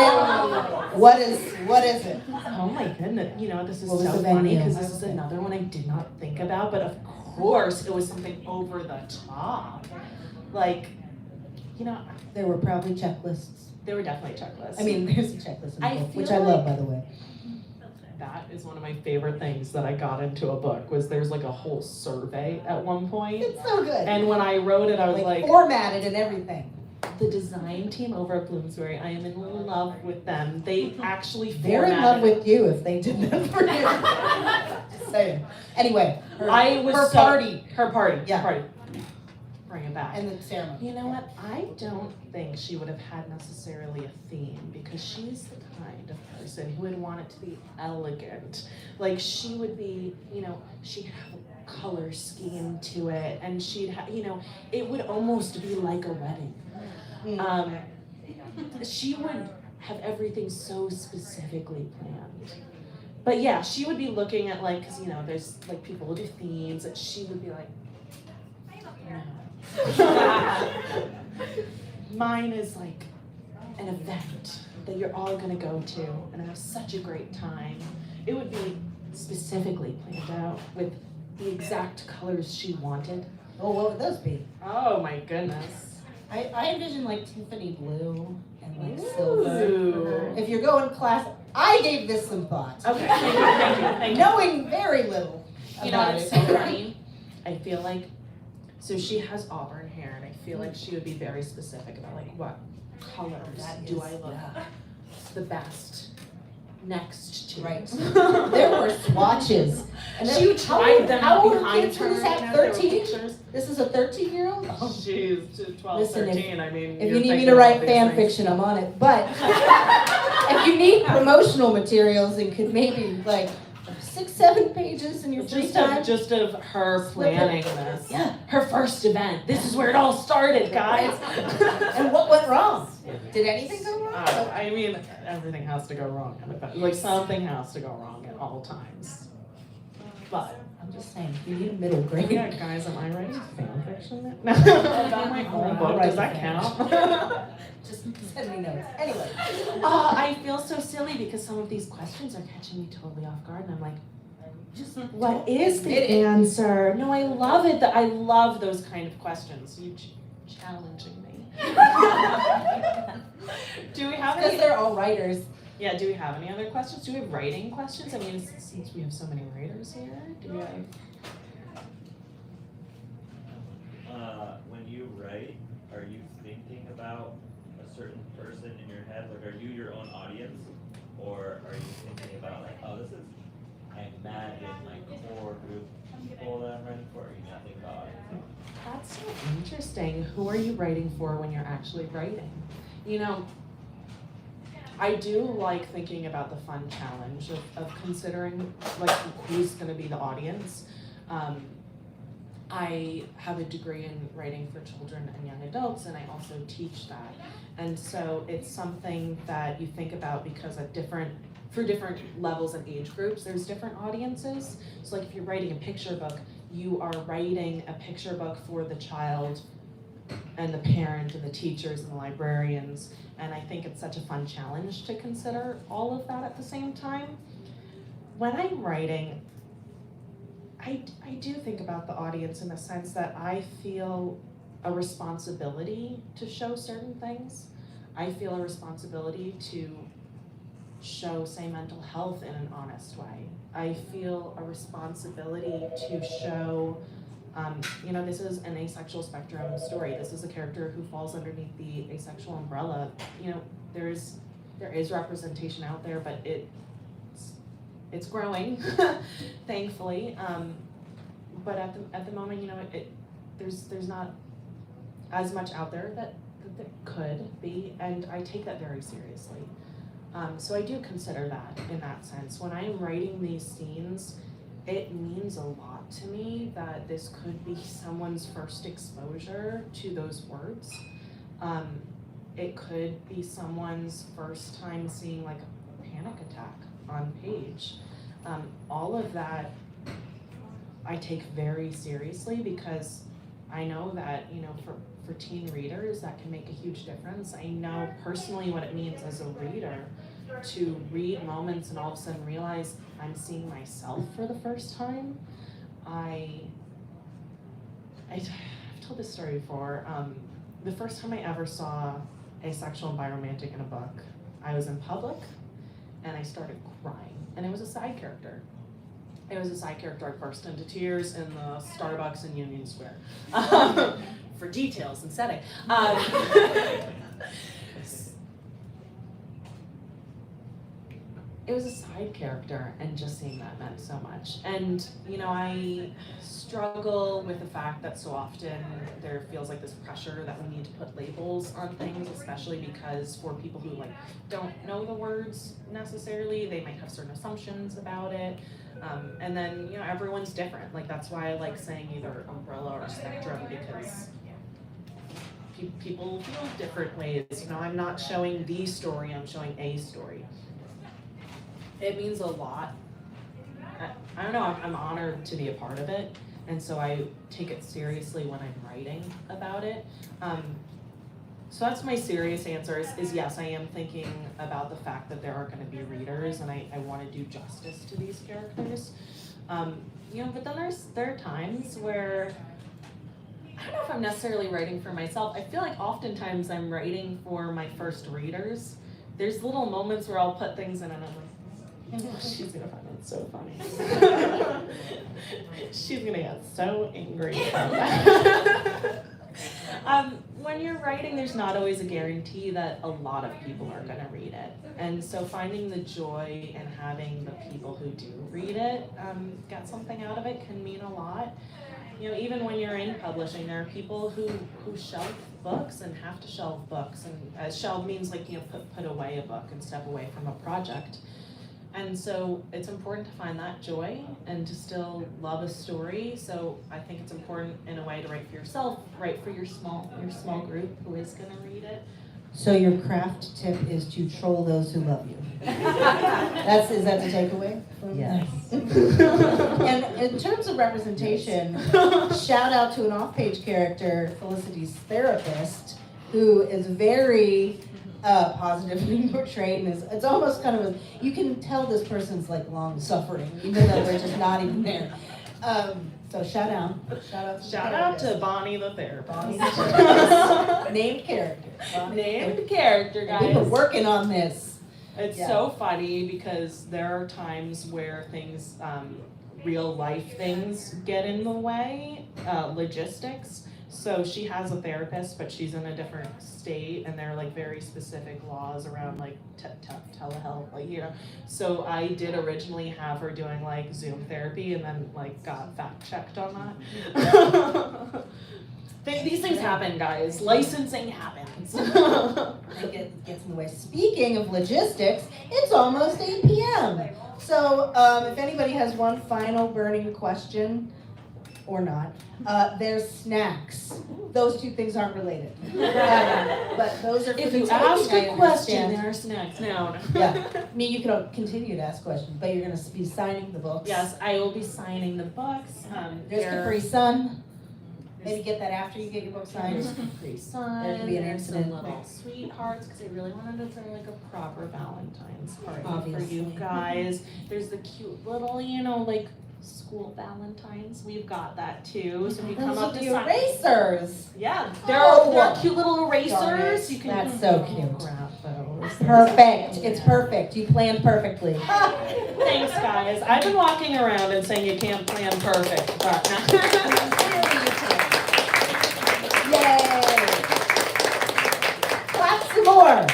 it? What is it? Oh my goodness. You know, this is What was so the funny venue? because this is another one I did not think about, but of course it was something over the top. Like, you know, There were probably checklists. there were definitely checklists. I mean, there's a checklist in the I book, which feel I love, like- by the way. that is one of my favorite things that I got into a book was there's like a whole survey at one point. It's so good. And when I wrote it, I was like, formatted and everything. the design team over at Bloomsbury, I am in love with them. They actually They're in love formatted- with you if they did that for you. Just saying. Anyway, her, I was her so- party Her party. Yeah. Party. Bring it back. and the ceremony. You know what? I don't think she would have had necessarily a theme because she's the kind of person who would want it to be elegant. Like she would be, you know, she'd have color scheme to it, and she'd it would almost be like a wedding. She would have everything so specifically planned. But yeah, she would be looking at like, cause there's like people will do themes, and she would be like, no. Mine is like an event that you're all gonna go to and have such a great time. It would be specifically planned out with the exact colors she wanted. Oh, what would those be? Oh my goodness. I envision like Tiffany blue and like silver. Ooh. If you're going class, I gave this some thought. Okay, thank you. Knowing very little You know about what's it. so funny? I feel like, so she has auburn hair, and I feel like she would be very specific about like what colors do I look the best next to. Right. There were swatches. And She would try them how old behind kids her. would this have? and there were 13? pictures. This is a 13-year-old? She's 12, Listen, 13, I mean. If you're you need me thinking to write about these fan things. fiction, I'm on it. But if you need promotional materials and could maybe like 6-7 pages in your free time. Just of her planning this. Yeah. Her first event. This is where it all started, guys. And what went wrong? Did anything go wrong? I mean, everything has to go wrong. Like something has to go wrong at all times. But I'm just saying, you need a middle grade. yeah, guys, am I writing fan fiction? About my own book? Does that count? Just send me notes. Anyway. I feel so silly because some of these questions are catching me totally off guard, and I'm like, just what is the answer? No, I love it. I love those kind of questions. You challenging me. Do we have Because any? they're all writers. Yeah. Do we have any other questions? Do we have writing questions? I mean, since we have so many writers here, do we have? When you write, are you thinking about a certain person in your head? Like, are you your own audience, or are you thinking about like, oh, this is, I imagine like core group people that I'm writing for? Or are you not thinking about audience? That's so interesting. Who are you writing for when you're actually writing? I do like thinking about the fun challenge of considering like who's going to be the audience. I have a degree in writing for children and young adults, and I also teach that. And so it's something that you think about because for different levels and age groups, there's different audiences. So like if you're writing a picture book, you are writing a picture book for the child and the parent and the teachers and the librarians. And I think it's such a fun challenge to consider all of that at the same time. When I'm writing, I do think about the audience in the sense that I feel a responsibility to show certain things. I feel a responsibility to show, say, mental health in an honest way. I feel a responsibility to show, this is an asexual spectrum story. This is a character who falls underneath the asexual umbrella. There is representation out there, but it's growing, thankfully. But at the moment, there's not as much out there that there could be, and I take that very seriously. So I do consider that in that sense. When I'm writing these scenes, it means a lot to me that this could be someone's first exposure to those words. It could be someone's first time seeing like a panic attack on page. All of that I take very seriously because I know that, for teen readers, that can make a huge difference. I know personally what it means as a reader to read moments and all of a sudden realize I'm seeing myself for the first time. I've told this story before. The first time I ever saw asexual and biromantic in a book, I was in public and I started crying, and it was a side character. I burst into tears in the Starbucks in Union Square. For details and setting. It was a side character, and just seeing that meant so much. And, I struggle with the fact that so often there feels like this pressure that we need to put labels on things, especially because for people who don't know the words necessarily, they might have certain assumptions about it. And then, everyone's different. Like, that's why I like saying either umbrella or spectrum, because people feel different ways. I'm not showing the story, I'm showing a story. It means a lot. I don't know, I'm honored to be a part of it, and so I take it seriously when I'm writing about it. So that's my serious answer is yes, I am thinking about the fact that there are going to be readers, and I want to do justice to these characters. But then there are times where I don't know if I'm necessarily writing for myself. I feel like oftentimes I'm writing for my first readers. There's little moments where I'll put things in and I'm like, she's gonna find it so funny. She's gonna get so angry about that. When you're writing, there's not always a guarantee that a lot of people are gonna read it. And so finding the joy in having the people who do read it get something out of it can mean a lot. Even when you're in publishing, there are people who shelf books and have to shelve books. And shelve means like, put away a book and step away from a project. And so it's important to find that joy and to still love a story. So I think it's important in a way to write for yourself, write for your small group who is gonna read it. So your craft tip is to troll those who love you. Is that the takeaway? Yes. And in terms of representation, shout out to an off-page character, Felicity's therapist, who is very positively portrayed, and it's almost kind of you can tell this person's like long suffering, even though they're just not even there. So shout out to Bonnie the therapist. Bonnie the therapist. Named character. Named character, guys. We were working on this. It's so funny because there are times where things, real life things get in the way, logistics. So she has a therapist, but she's in a different state, and there are like very specific laws around like telehealth, So I did originally have her doing like Zoom therapy, and then like got fact checked on that. These things happen, guys. Licensing happens. It gets in the way. Speaking of logistics, it's almost 8 p.m. So if anybody has one final burning question, or not, there's snacks. Those two things aren't related. But those are for If the you taking, ask I a question, understand. there are snacks. No. Yeah. I mean, you can continue to ask questions, but you're going to be signing the books. Yes, I will be signing the books. There's Capri Sun. Maybe get that after you get your book signed. There's Capri Sun. There could be an There's some incident. little sweethearts, because I really wanted to throw like a proper Valentine's party for you Obviously. guys. There's the cute little, like school Valentines. We've got that too. So if you come Those up are to the sign, erasers. yeah, Oh, they're cute little darn erasers. it. You can That's so cute. grab those. Perfect. It's perfect. You planned perfectly. Thanks, guys. I've been walking around and saying you can't plan perfect, but Yay! Clap some more.